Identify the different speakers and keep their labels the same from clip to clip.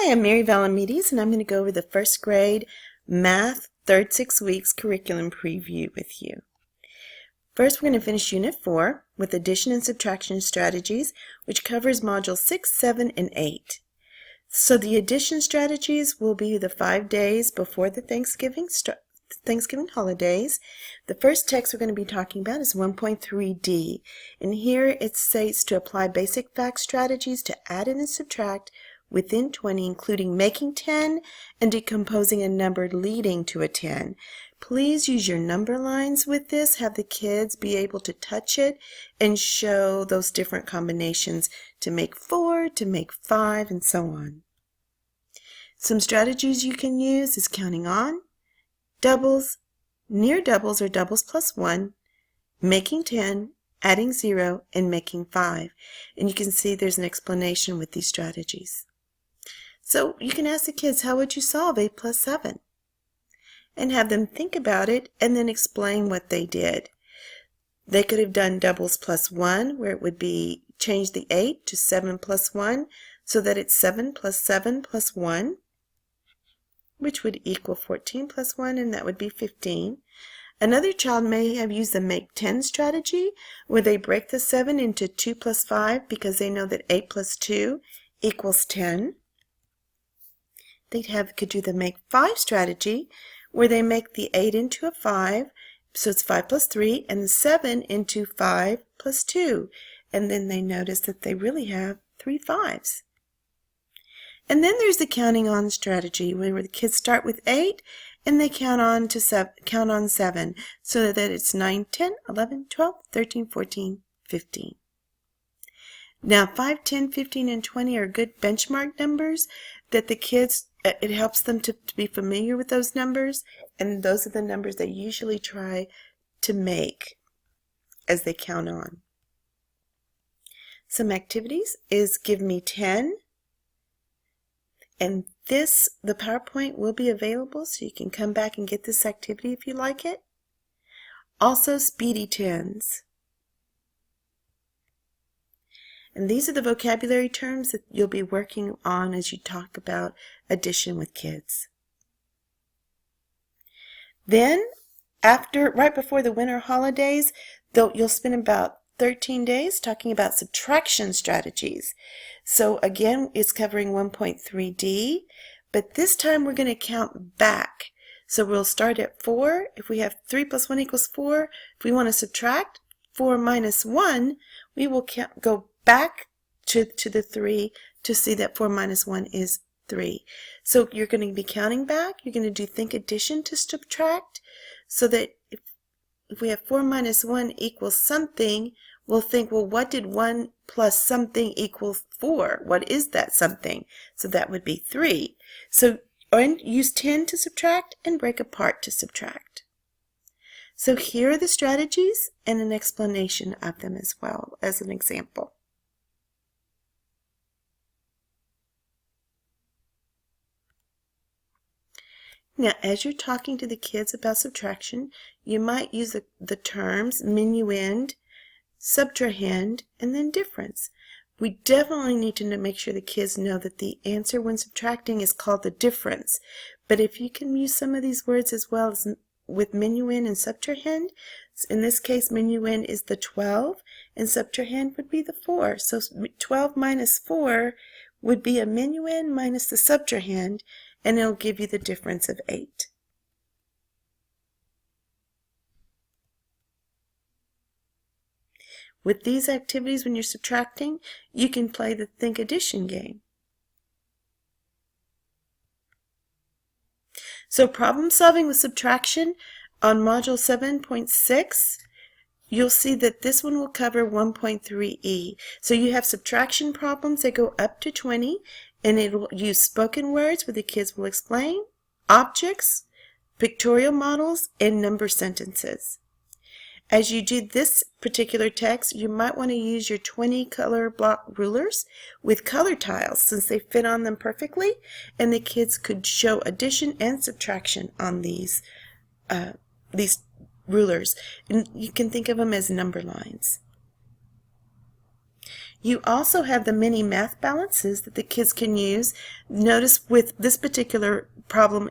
Speaker 1: Hi, I'm Mary Valamides, and I'm going to go over the first grade math third 6 weeks curriculum preview with you. First, we're going to finish Unit 4 with addition and subtraction strategies, which covers modules 6, 7, and 8. So the addition strategies will be the 5 days before the Thanksgiving holidays. The first text we're going to be talking about is 1.3D, and here it states to apply basic fact strategies to add and subtract within 20, including making 10 and decomposing a number leading to a 10. Please use your number lines with this. Have the kids be able to touch it and show those different combinations to make 4, to make 5, and so on. Some strategies you can use is counting on, doubles, near doubles or doubles plus 1, making 10, adding 0, and making 5. And you can see there's an explanation with these strategies. So you can ask the kids, how would you solve 8 plus 7? And have them think about it and then explain what they did. They could have done doubles plus 1, where it would be change the 8 to 7 plus 1, so that it's 7 plus 1, which would equal 14 plus 1, and that would be 15. Another child may have used the make 10 strategy, where they break the 7 into 2 plus 5 because they know that 8 plus 2 equals 10. Could do the make 5 strategy, where they make the 8 into a 5, so it's 5 plus 3, and the 7 into 5 plus 2. And then they notice that they really have 3 5s. And then there's the counting on strategy, where the kids start with 8 and they count on 7, so that it's 9, 10, 11, 12, 13, 14, 15. Now 5, 10, 15, and 20 are good benchmark numbers that the kids, it helps them to be familiar with those numbers, and those are the numbers they usually try to make as they count on. Some activities is give me 10, and the PowerPoint will be available, so you can come back and get this activity if you like it. Also speedy 10s. And these are the vocabulary terms that you'll be working on as you talk about addition with kids. Then, right before the winter holidays, you'll spend about 13 days talking about subtraction strategies. So again, it's covering 1.3D, but this time we're going to count back. So we'll start at 4. If we have 3 plus 1 equals 4, if we want to subtract 4 minus 1, we will go back to the 3 to see that 4 minus 1 is 3. So you're going to be counting back. You're going to do think addition to subtract, so that if we have 4 minus 1 equals something, we'll think, well, what did 1 plus something equal 4? What is that something? So that would be 3. So use 10 to subtract and break apart to subtract. So here are the strategies and an explanation of them as well as an example. Now, as you're talking to the kids about subtraction, you might use the terms minuend, subtrahend, and then difference. We definitely need to make sure the kids know that the answer when subtracting is called the difference. But if you can use some of these words as well as with minuend and subtrahend, in this case minuend is the 12 and subtrahend would be the 4. So 12 minus 4 would be a minuend minus the subtrahend, and it'll give you the difference of 8. With these activities, when you're subtracting, you can play the think addition game. So problem solving with subtraction on module 7.6, you'll see that this one will cover 1.3E. So you have subtraction problems that go up to 20, and it will use spoken words where the kids will explain, objects, pictorial models, and number sentences. As you do this particular text, you might want to use your 20 color block rulers with color tiles, since they fit on them perfectly, and the kids could show addition and subtraction on these rulers. And you can think of them as number lines. You also have the mini math balances that the kids can use. Notice with this particular problem,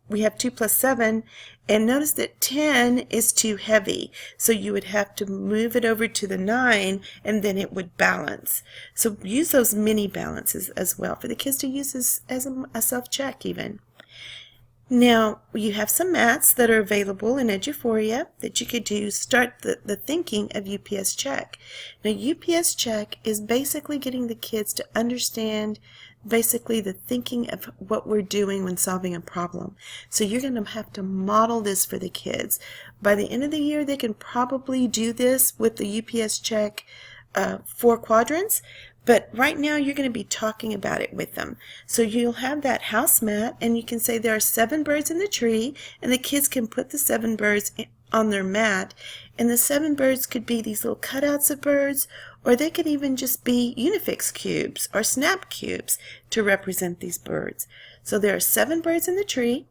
Speaker 1: we have 2 plus 7, and notice that 10 is too heavy. So you would have to move it over to the 9, and then it would balance. So use those mini balances as well for the kids to use as a self-check even. Now, you have some mats that are available in Eduphoria that you could do start the thinking of UPS Check. Now, UPS Check is basically getting the kids to understand basically the thinking of what we're doing when solving a problem. So you're going to have to model this for the kids. By the end of the year, they can probably do this with the UPS Check 4 quadrants. But right now you're going to be talking about it with them. So you'll have that house mat and you can say there are 7 birds in the tree, and the kids can put the 7 birds on their mat, and the 7 birds could be these little cutouts of birds, or they could even just be Unifix cubes or snap cubes to represent these birds. So there are 7 birds in the tree.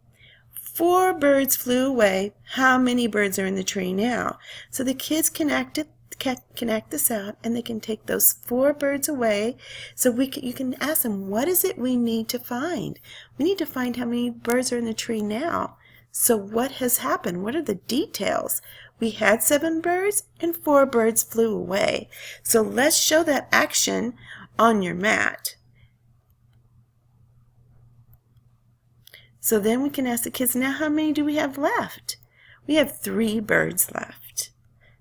Speaker 1: 4 birds flew away. How many birds are in the tree now? So the kids can act this out, and they can take those 4 birds away. So you can ask them, what is it we need to find? We need to find how many birds are in the tree now. So what has happened? What are the details? We had 7 birds and 4 birds flew away. So let's show that action on your mat. So then we can ask the kids, now how many do we have left? We have 3 birds left.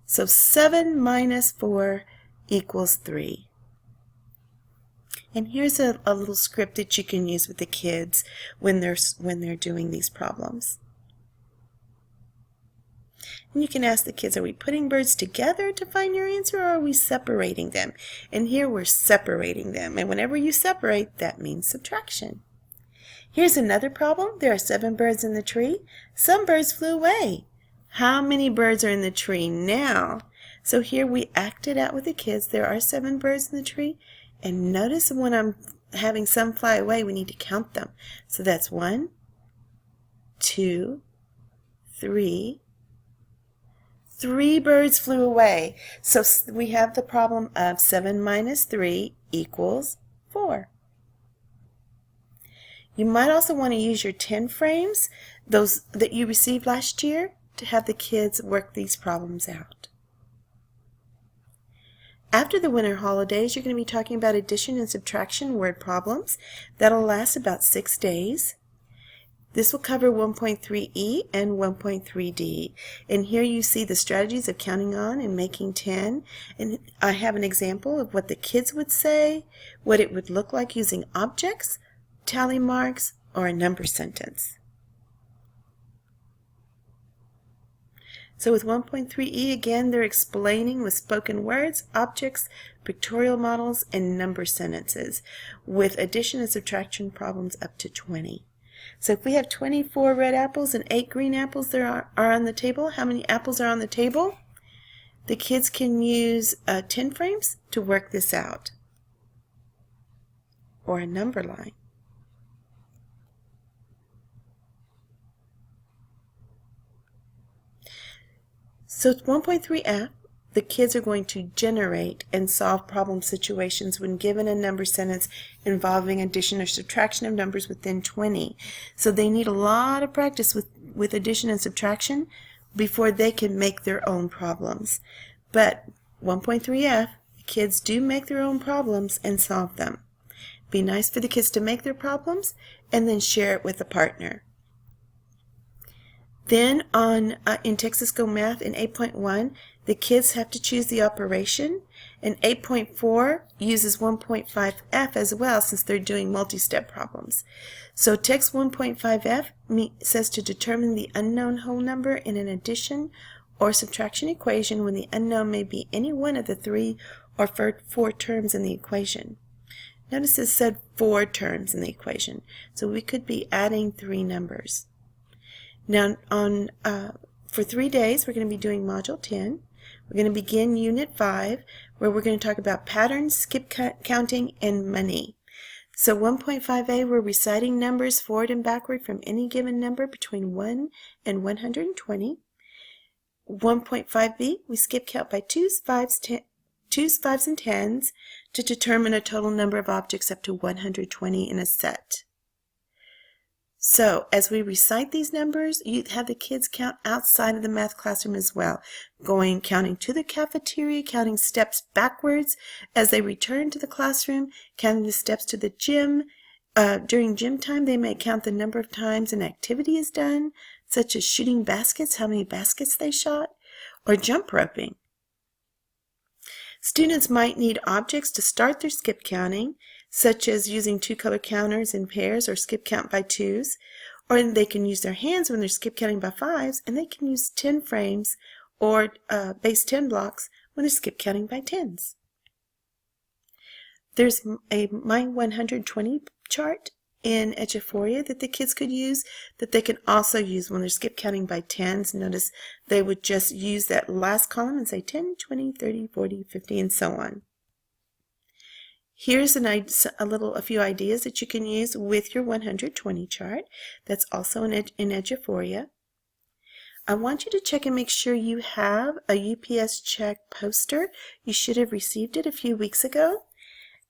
Speaker 1: So 7 minus 4 equals 3. And here's a little script that you can use with the kids when they're doing these problems. And you can ask the kids, are we putting birds together to find your answer, or are we separating them? And here we're separating them. And whenever you separate, that means subtraction. Here's another problem. There are 7 birds in the tree. Some birds flew away. How many birds are in the tree now? So here we acted out with the kids. There are 7 birds in the tree. And notice when I'm having some fly away, we need to count them. So that's 1, 2, 3. 3 birds flew away. So we have the problem of 7 minus 3 equals 4. You might also want to use your 10 frames, those that you received last year, to have the kids work these problems out. After the winter holidays, you're going to be talking about addition and subtraction word problems. That'll last about 6 days. This will cover 1.3e and 1.3d. And here you see the strategies of counting on and making 10. And I have an example of what the kids would say, what it would look like using objects, tally marks, or a number sentence. So with 1.3e, again, they're explaining with spoken words, objects, pictorial models, and number sentences with addition and subtraction problems up to 20. So if we have 24 red apples and 8 green apples that are on the table, how many apples are on the table? The kids can use 10 frames to work this out, or a number line. So 1.3f, the kids are going to generate and solve problem situations when given a number sentence involving addition or subtraction of numbers within 20. So they need a lot of practice with addition and subtraction before they can make their own problems. But 1.3f, the kids do make their own problems and solve them. Be nice for the kids to make their problems and then share it with a partner. Then in Texas Go Math in 8.1, the kids have to choose the operation, and 8.4 uses 1.5f as well since they're doing multi-step problems. So text 1.5f says to determine the unknown whole number in an addition or subtraction equation when the unknown may be any one of the 3 or 4 terms in the equation. Notice it said 4 terms in the equation, so we could be adding 3 numbers. Now, for 3 days, we're going to be doing Module 10. We're going to begin Unit 5, where we're going to talk about patterns, skip counting, and money. So 1.5a, we're reciting numbers forward and backward from any given number between 1 and 120. 1.5b, we skip count by 2s, 5s, and 10s to determine a total number of objects up to 120 in a set. So, as we recite these numbers, you have the kids count outside of the math classroom as well, counting to the cafeteria, counting steps backwards as they return to the classroom, counting the steps to the gym. During gym time, they may count the number of times an activity is done, such as shooting baskets, how many baskets they shot, or jump roping. Students might need objects to start their skip counting, such as using two-color counters in pairs or skip count by twos, or they can use their hands when they're skip counting by fives, and they can use 10 frames or base 10 blocks when they're skip counting by tens. There's a My 120 chart in Eduphoria that the kids could use that they can also use when they're skip counting by tens. Notice they would just use that last column and say 10, 20, 30, 40, 50, and so on. Here's a few ideas that you can use with your 120 chart. That's also in Eduphoria. I want you to check and make sure you have a UPS check poster. You should have received it a few weeks ago.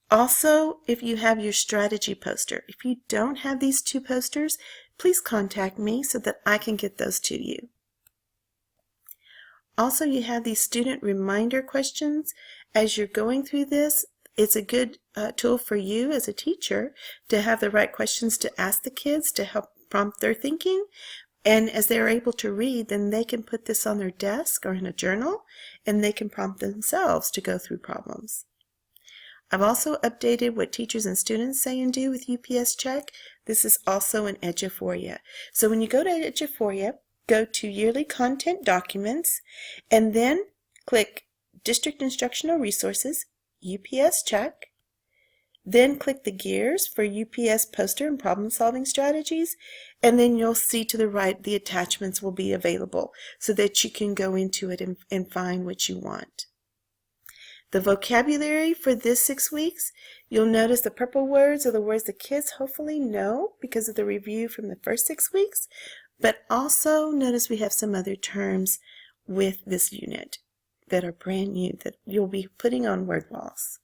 Speaker 1: Also, if you have your strategy poster. If you don't have these two posters, please contact me so that I can get those to you. Also, you have these student reminder questions. As you're going through this, it's a good tool for you as a teacher to have the right questions to ask the kids to help prompt their thinking. And as they're able to read, then they can put this on their desk or in a journal, and they can prompt themselves to go through problems. I've also updated what teachers and students say and do with UPS Check. This is also in Eduphoria. So when you go to Eduphoria, go to Yearly Content Documents, and then click District Instructional Resources, UPS Check. Then click the gears for UPS Poster and Problem Solving Strategies, and then you'll see to the right the attachments will be available so that you can go into it and find what you want. The vocabulary for this 6 weeks, you'll notice the purple words are the words the kids hopefully know because of the review from the first 6 weeks, but also notice we have some other terms with this unit that are brand new that you'll be putting on word walls.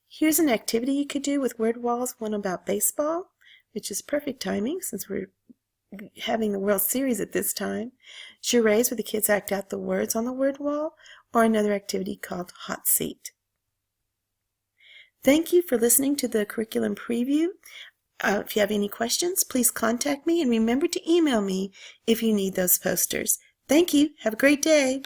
Speaker 1: Here's an activity you could do with word walls, one about baseball, which is perfect timing since we're having the World Series at this time. Charades where the kids act out the words on the word wall, or another activity called Hot Seat. Thank you for listening to the curriculum preview. If you have any questions, please contact me, and remember to email me if you need those posters. Thank you. Have a great day.